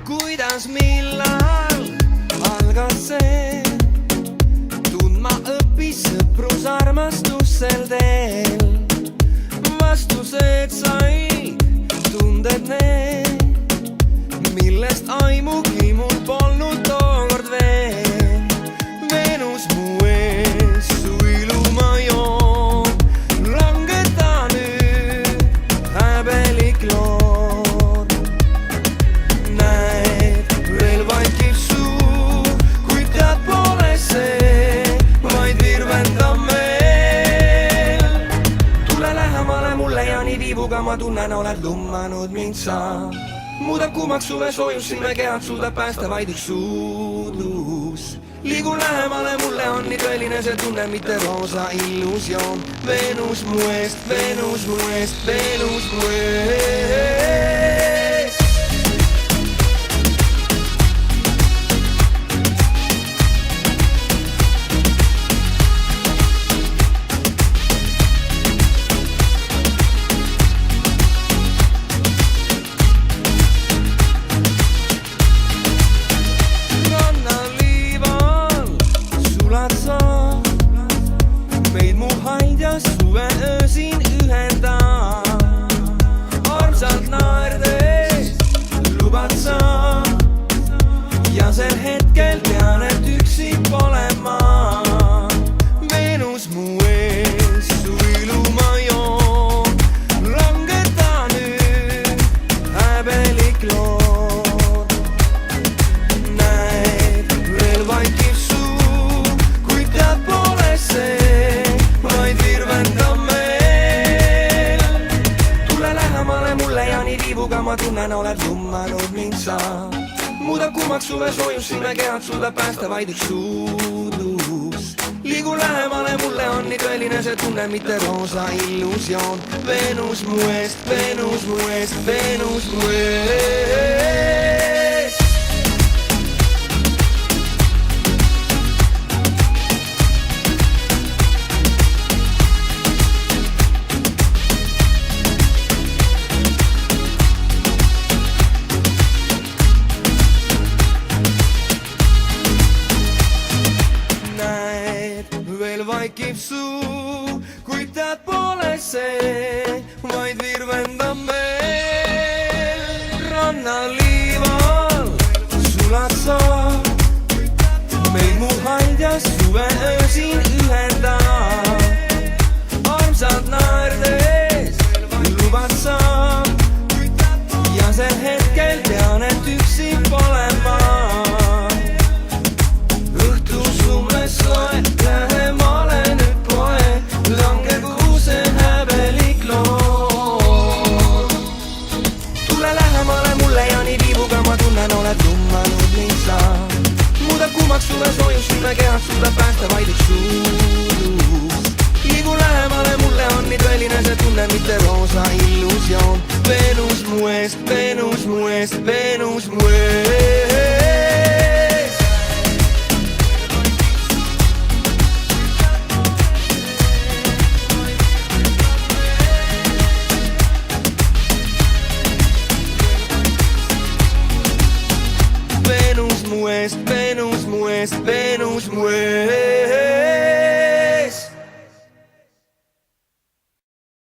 Kuidas, millal algas see? Tundma õppis sõprus armastussel teel. Vastused said tunded need, millest aimugi mul polnud tookord veel. Venus mu ees su iluma joon, langeta nüüd häbelik lood. Näed, veel vaikib suu, kuid tead pole see, vaid virvendab meil. Tule lähemale mulle ja nii viibuga ma tunnen, oled lummanud mind sa. Muudab kuumaks suve soojus, siin me kehad suudab päästa vaid üks suudlus. Liigu lähemale, mulle on nii tõeline see tunne, mitte roosa illusioon. Venus mu eest, Venus mu eest, Venus mu eest. Meid mu haid ja suve öösin ühendab. Armsalt naerdes lubad sa ja sel hetkel tean, et üksi pole ma. Venus mu ees su iluma joon, langeta nüüd häbelik lood. Näed, veel vaikib suu, kuid tead pole see, vaid virvendab meil. Tule lähemale mulle ja nii viibuga ma tunnen, oled lummanud mind sa. Muudab kuumaks suve soojus, siin me kehad suudab päästa vaid üks suudlus. Liigu lähemale, mulle on nii tõeline see tunne, mitte roosa illusioon. Venus mu eest, Venus mu eest, Venus mu eest. Veel vaikib suu, kuid tead pole see, vaid virvendab meil. Rannaliival sulad sa, meid mu haid ja suve öösin ühendab. Armsalt naerdes lubad sa ja sel hetkel tean, et üksi pole ma. Õhtu summes loe, lähemale nüüd poe, lange kuuse häbelik lood. Tule lähemale mulle ja nii viibuga ma tunnen, oled lummanud mind sa. Muudab kuumaks suve soojus, siin me kehad suudab päästa vaid üks suudlus. Liigu lähemale, mulle on nii tõeline see tunne, mitte roosa illusioon. Venus mu eest, Venus mu eest, Venus mu eest. Venus mu eest, Venus mu eest, Venus mu eest.